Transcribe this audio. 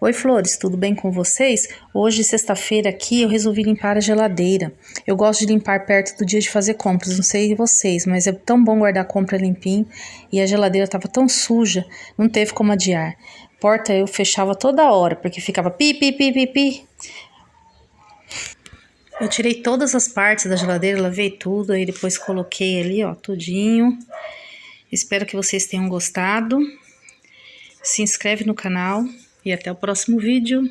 Oi, flores, tudo bem com vocês? Hoje, sexta-feira aqui, eu resolvi limpar a geladeira. Eu gosto de limpar perto do dia de fazer compras, não sei vocês, mas é tão bom guardar a compra limpinho. E a geladeira tava tão suja, não teve como adiar. Porta eu fechava toda hora, porque ficava pi, pi, pi, pi, pi. Eu tirei todas as partes da geladeira, lavei tudo, aí depois coloquei ali, ó, tudinho. Espero que vocês tenham gostado. Se inscreve no canal e até o próximo vídeo.